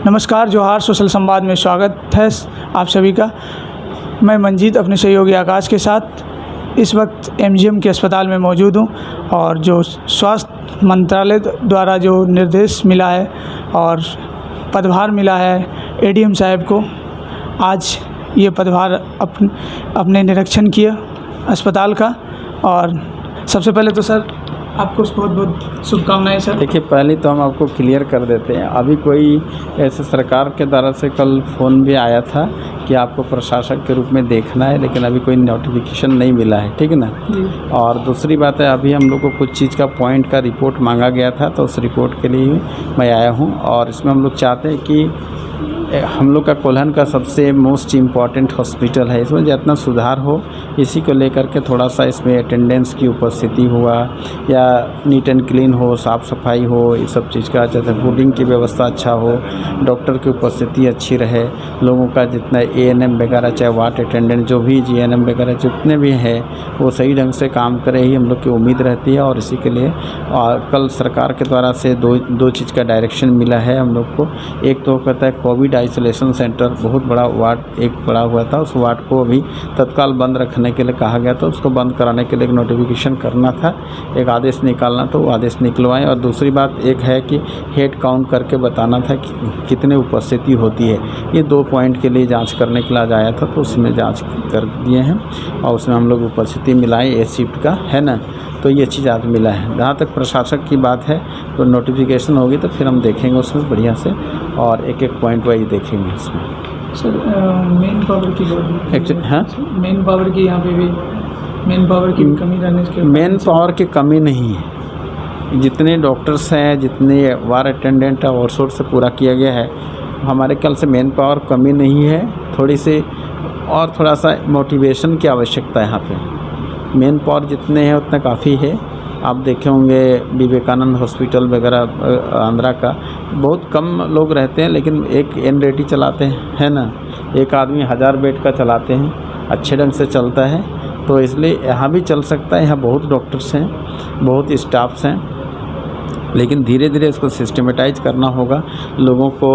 नमस्कार, जोहार। सोशल संवाद में स्वागत है आप सभी का। मैं मंजीत अपने सहयोगी आकाश के साथ इस वक्त एमजीएम के अस्पताल में मौजूद हूं और जो स्वास्थ्य मंत्रालय द्वारा जो निर्देश मिला है और पदभार मिला है एडीएम साहब को, आज ये पदभार अपने निरीक्षण किया अस्पताल का। और सबसे पहले तो सर आपको बहुत बहुत शुभकामनाएं सर। देखिए, पहले तो हम आपको क्लियर कर देते हैं, अभी कोई ऐसे सरकार के द्वारा से कल फ़ोन भी आया था कि आपको प्रशासक के रूप में देखना है, लेकिन अभी कोई नोटिफिकेशन नहीं मिला है, ठीक है ना। और दूसरी बात है, अभी हम लोग को कुछ चीज़ का पॉइंट का रिपोर्ट मांगा गया था, तो उस रिपोर्ट के लिए मैं आया हूँ। और इसमें हम लोग चाहते हैं कि हम लोग का कोल्हन का सबसे मोस्ट इम्पॉर्टेंट हॉस्पिटल है, इसमें जितना सुधार हो इसी को लेकर के थोड़ा सा इसमें अटेंडेंस की उपस्थिति हुआ या नीट एंड क्लीन हो, साफ़ सफाई हो, ये सब चीज़ का, जैसे फूडिंग की व्यवस्था अच्छा हो, डॉक्टर की उपस्थिति अच्छी रहे, लोगों का जितना एएनएम वगैरह, चाहे वार्ड अटेंडेंट जो भी जीएनएम वगैरह जितने भी हैं, वो सही ढंग से काम करे, ही हम लोग की उम्मीद रहती है। और इसी के लिए कल सरकार के द्वारा से दो चीज़ का डायरेक्शन मिला है हम लोग को। एक तो कहता है कोविड आइसोलेशन सेंटर, बहुत बड़ा वार्ड एक पड़ा हुआ था, उस वार्ड को अभी तत्काल बंद रखने के लिए कहा गया था। उसको बंद कराने के लिए एक नोटिफिकेशन करना था, एक आदेश निकालना, तो वो आदेश निकलवाएं। और दूसरी बात एक है कि हेड काउंट करके बताना था कि कितने उपस्थिति होती है। ये 2 पॉइंट के लिए जांच करने के लिए आज आया था, तो उसमें जांच कर दिए हैं और उसमें हम लोग उपस्थिति मिलाएँ ए शिफ्ट का, है ना। तो ये चीज़ आज मिला है। जहाँ तक प्रशासक की बात है, तो नोटिफिकेशन होगी तो फिर हम देखेंगे उसमें बढ़िया से और एक एक पॉइंट वाइज देखेंगे उसमें। सर मेन पावर की एक्चुअली हाँ, मेन पावर की यहाँ पे भी मेन पावर की कमी रहने के मेन पावर की कमी नहीं है। जितने डॉक्टर्स हैं, जितने वार्ड अटेंडेंट है, आउटसोर्स से पूरा किया गया है। हमारे ख्याल से मेन पावर कमी नहीं है, थोड़ी सी और थोड़ा सा मोटिवेशन की आवश्यकता है यहाँ पे। मेन पावर जितने हैं उतना काफ़ी है। आप देखे होंगे विवेकानंद हॉस्पिटल वगैरह आंध्रा का, बहुत कम लोग रहते हैं, लेकिन एक एनरेटी चलाते हैं, है ना। एक आदमी 1000 बेड का चलाते हैं, अच्छे ढंग से चलता है। तो इसलिए यहाँ भी चल सकता है। यहाँ बहुत डॉक्टर्स हैं, बहुत स्टाफ्स हैं, लेकिन धीरे धीरे इसको सिस्टमेटाइज करना होगा। लोगों को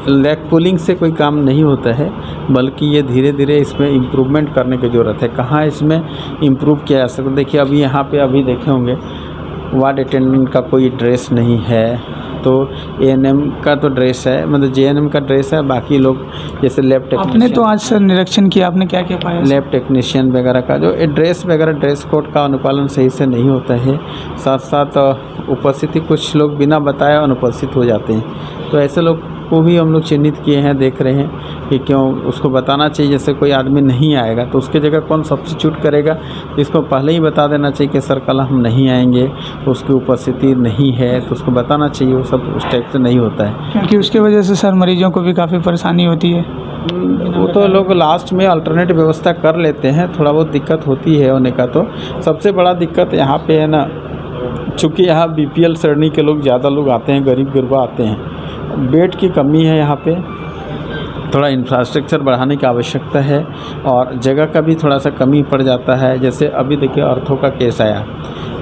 लैग पुलिंग से कोई काम नहीं होता है, बल्कि ये धीरे धीरे इसमें इम्प्रूवमेंट करने की ज़रूरत है। कहाँ इसमें इम्प्रूव किया जा सकता है? देखिए, अभी यहाँ पे अभी देखे होंगे वार्ड अटेंडेंट का कोई ड्रेस नहीं है, तो एएनएम का तो ड्रेस है, मतलब जेएनएम का ड्रेस है। बाकी लोग जैसे लैब टेक्नीशियन, आपने तो आज सर निरीक्षण किया, आपने क्या क्या पाया? लैब टेक्नीशियन वगैरह का जो ड्रेस वगैरह, ड्रेस कोड का अनुपालन सही से नहीं होता है। साथ साथ उपस्थिति, कुछ लोग बिना बताए अनुपस्थित हो जाते हैं। तो ऐसे लोग को भी हम लोग चिन्हित किए हैं, देख रहे हैं कि क्यों उसको बताना चाहिए। जैसे कोई आदमी नहीं आएगा तो उसके जगह कौन सब्स्टिट्यूट करेगा, इसको पहले ही बता देना चाहिए कि सर कल हम नहीं आएंगे, उसकी उपस्थिति नहीं है, तो उसको बताना चाहिए। वो सब उस टाइप से नहीं होता है, क्योंकि उसके वजह से सर मरीजों को भी काफ़ी परेशानी होती है। वो तो लोग लास्ट में अल्टरनेट व्यवस्था कर लेते हैं, थोड़ा बहुत दिक्कत होती है होने का। तो सबसे बड़ा दिक्कत यहाँ पे है ना, चूँकि यहाँ बीपीएल श्रेणी के लोग ज़्यादा लोग आते हैं, गरीब गुरबा आते हैं, बेड की कमी है यहाँ पे, थोड़ा इंफ्रास्ट्रक्चर बढ़ाने की आवश्यकता है और जगह का भी थोड़ा सा कमी पड़ जाता है। जैसे अभी देखिए अर्थों का केस आया,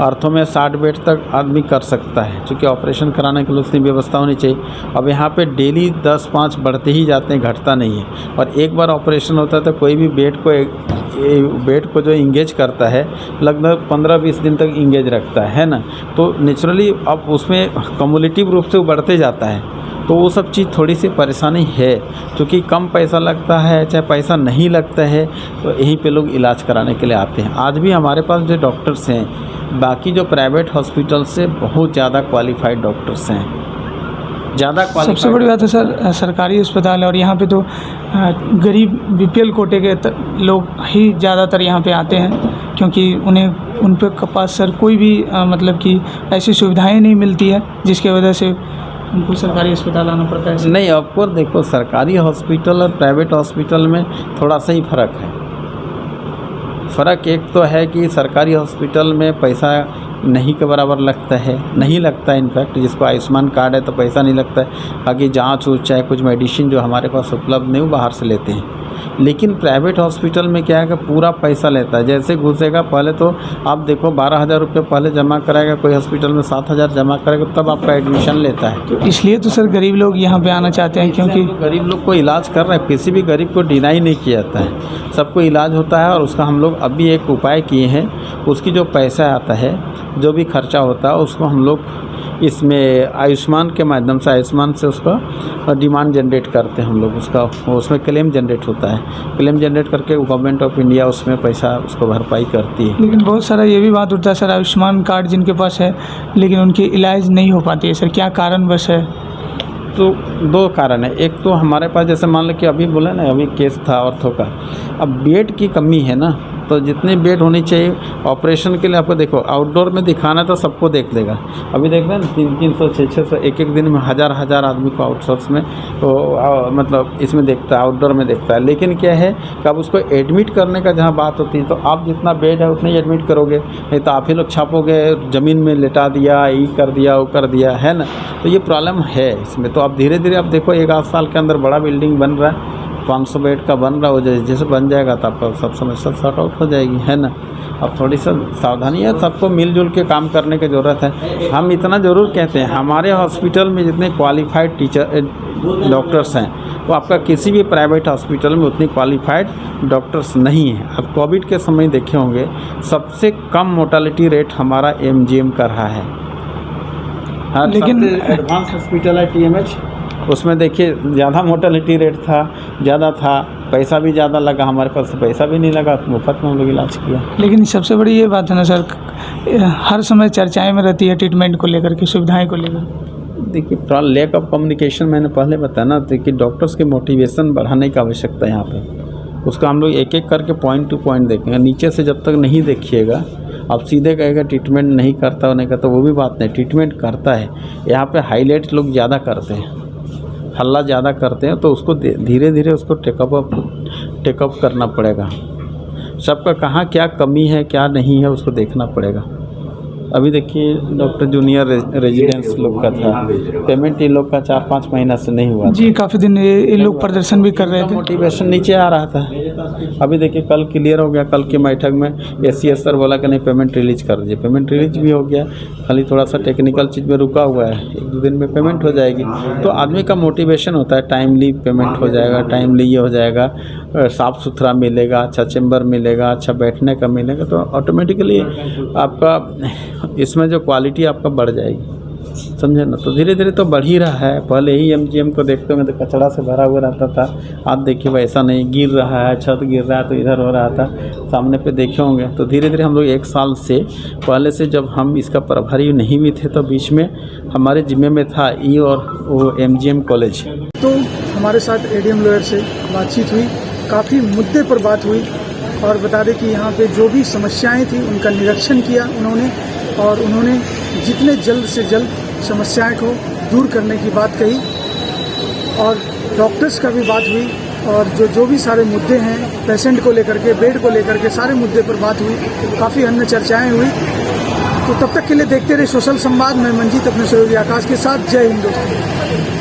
अर्थों में 60 बेड तक आदमी कर सकता है, क्योंकि ऑपरेशन कराने के लिए उतनी व्यवस्था होनी चाहिए। अब यहाँ पे डेली 10-5 बढ़ते ही जाते हैं, घटता नहीं है। और एक बार ऑपरेशन होता है तो कोई भी बेड को जो इंगेज करता है, लगभग 15-20 दिन तक इंगेज रखता है ना। तो नेचुरली अब उसमें कम्युलेटिव रूप से वो बढ़ते जाता है। तो वो सब चीज़ थोड़ी सी परेशानी है, क्योंकि कम पैसा लगता है, चाहे पैसा नहीं लगता है, तो यहीं पे लोग इलाज कराने के लिए आते हैं। आज भी हमारे पास जो डॉक्टर्स हैं, बाकी जो प्राइवेट हॉस्पिटल से बहुत ज़्यादा क्वालिफाइड डॉक्टर्स हैं, ज़्यादा क्वालिफाइड। सबसे बड़ी बात है सर, सरकारी अस्पताल है और यहाँ पे तो गरीब बीपीएल कोटे के लोग ही ज़्यादातर यहाँ पे आते हैं, क्योंकि उन पे पास सर कोई भी मतलब कि ऐसी सुविधाएँ नहीं मिलती है, जिसकी वजह से उनको सरकारी अस्पताल आना पड़ता है। नहीं, ऑफकोर्स देखो, सरकारी हॉस्पिटल और प्राइवेट हॉस्पिटल में थोड़ा सा ही फ़र्क है। फ़र्क एक तो है कि सरकारी हॉस्पिटल में पैसा नहीं के बराबर लगता है, नहीं लगता है। इनफैक्ट जिसको आयुष्मान कार्ड है तो पैसा नहीं लगता है। बाकी जाँच चाहे कुछ मेडिसिन जो हमारे पास उपलब्ध नहीं, वो बाहर से लेते हैं। लेकिन प्राइवेट हॉस्पिटल में क्या है कि पूरा पैसा लेता है। जैसे घुसेगा पहले तो आप देखो 12,000 रुपये पहले जमा कराएगा, कोई हॉस्पिटल में 7,000 जमा करेगा तब आपका एडमिशन लेता है। तो इसलिए तो सर गरीब लोग यहाँ पे आना चाहते हैं, क्योंकि गरीब लोग को इलाज कर रहे हैं, किसी भी गरीब को डिनाई नहीं किया जाता है, सबको इलाज होता है। और उसका हम लोग अभी एक उपाय किए हैं, उसकी जो पैसा आता है, जो भी खर्चा होता है उसको हम लोग इसमें आयुष्मान के माध्यम से, आयुष्मान से उसका डिमांड जनरेट करते हैं हम लोग, उसका उसमें क्लेम जनरेट होता है। क्लेम जनरेट करके गवर्नमेंट ऑफ इंडिया उसमें पैसा उसको भरपाई करती है। लेकिन बहुत सारा ये भी बात उठता है सर, आयुष्मान कार्ड जिनके पास है लेकिन उनकी इलाज नहीं हो पाती है सर, क्या कारणवश है? तो दो कारण है। एक तो हमारे पास जैसे मान लो कि अभी बोले ना, अभी केस था ऑर्थो का, अब बेड की कमी है ना, तो जितने बेड होनी चाहिए ऑपरेशन के लिए। आपको देखो आउटडोर में दिखाना तो सबको देख लेगा, अभी देख रहे हैं 300, 600, एक दिन में हज़ार आदमी को आउटसोर्स में तो मतलब इसमें देखता है, आउटडोर में देखता है। लेकिन क्या है कि अब उसको एडमिट करने का जहाँ बात होती है तो आप जितना बेड है उतना ही एडमिट करोगे, नहीं तो आप ही लोग छापोगे ज़मीन में लेटा दिया, ये कर दिया, वो कर दिया, है ना। तो ये प्रॉब्लम है इसमें। तो अब धीरे धीरे आप देखो 1-8 साल के अंदर बड़ा बिल्डिंग बन रहा है, 500 बेड का बन रहा हो, जैसे बन जाएगा तो आपका सब समस्या सॉर्ट आउट हो जाएगी, है ना। अब थोड़ी सा सावधानी है, सबको मिलजुल के काम करने की ज़रूरत है। हम इतना ज़रूर कहते हैं, हमारे हॉस्पिटल में जितने क्वालिफाइड टीचर डॉक्टर्स हैं वो आपका किसी भी प्राइवेट हॉस्पिटल में उतनी क्वालिफाइड डॉक्टर्स नहीं हैं। अब कोविड के समय देखे होंगे सबसे कम मोर्टालिटी रेट हमारा MGM का रहा है। हाँ, लेकिन एडवांस हॉस्पिटल है TMH, उसमें देखिए ज़्यादा मोर्टालिटी रेट था, ज़्यादा था, पैसा भी ज़्यादा लगा, हमारे पास तो पैसा भी नहीं लगा, मुफ्त में हम लोग इलाज किया। लेकिन सबसे बड़ी ये बात है ना सर, हर समय चर्चाएं में रहती है ट्रीटमेंट को लेकर के, सुविधाएं को लेकर। देखिए लैक ऑफ कम्युनिकेशन मैंने पहले बताया ना, तो कि डॉक्टर्स के मोटिवेशन बढ़ाने की आवश्यकता है यहाँ पे। उसका हम लोग एक एक करके पॉइंट टू पॉइंट देखेंगे। नीचे से जब तक नहीं देखिएगा, आप सीधे कहेगा ट्रीटमेंट नहीं करता और नहीं करता, वो भी बात नहीं, ट्रीटमेंट करता है। यहाँ पे हाईलाइट लोग ज़्यादा करते हैं, हल्ला ज़्यादा करते हैं, तो उसको धीरे धीरे उसको टेकअप करना पड़ेगा। सबका कहाँ क्या कमी है क्या नहीं है उसको देखना पड़ेगा। अभी देखिए डॉक्टर जूनियर रेजिडेंस लोग का था, पेमेंट इन लोग का 4-5 महीना से नहीं हुआ जी, काफ़ी दिन ये लोग प्रदर्शन भी कर रहे थे, मोटिवेशन नीचे आ रहा था। अभी देखिए कल क्लियर हो गया, कल की बैठक में SCS सर बोला कि नहीं पेमेंट रिलीज कर दीजिए, पेमेंट रिलीज भी हो गया, खाली थोड़ा सा टेक्निकल चीज़ में रुका हुआ है, 1-2 दिन में पेमेंट हो जाएगी। तो आदमी का मोटिवेशन होता है, टाइमली पेमेंट हो जाएगा, टाइमली ये हो जाएगा, साफ़ सुथरा मिलेगा, अच्छा चैम्बर मिलेगा, अच्छा बैठने का मिलेगा, तो ऑटोमेटिकली आपका इसमें जो क्वालिटी आपका बढ़ जाएगी, समझे ना। तो धीरे धीरे तो बढ़ ही रहा है। पहले ही MGM को देखते हुए तो कचरा से भरा हुआ रहता था, आप देखिए वैसा नहीं, गिर रहा है, छत गिर रहा है तो इधर हो रहा था, सामने पे देखे होंगे। तो धीरे धीरे हम लोग 1 साल से पहले से जब हम इसका प्रभारी नहीं भी थे तो बीच में हमारे जिम्मे में था ई और वो MGM कॉलेज। तो हमारे साथ ADM लॉयर से बातचीत हुई, काफ़ी मुद्दे पर बात हुई और बता दें कि यहाँ पे जो भी समस्याएं थी उनका निरीक्षण किया उन्होंने, और उन्होंने जितने जल्द से जल्द समस्याएं को दूर करने की बात कही, और डॉक्टर्स का भी बात हुई, और जो भी सारे मुद्दे हैं पेशेंट को लेकर के, बेड को लेकर के, सारे मुद्दे पर बात हुई, काफ़ी अन्य चर्चाएं हुई। तो तब तक के लिए देखते रहे सोशल संवाद। मैं मंजीत अपने सहयोगी आकाश के साथ। जय हिंद दोस्तों।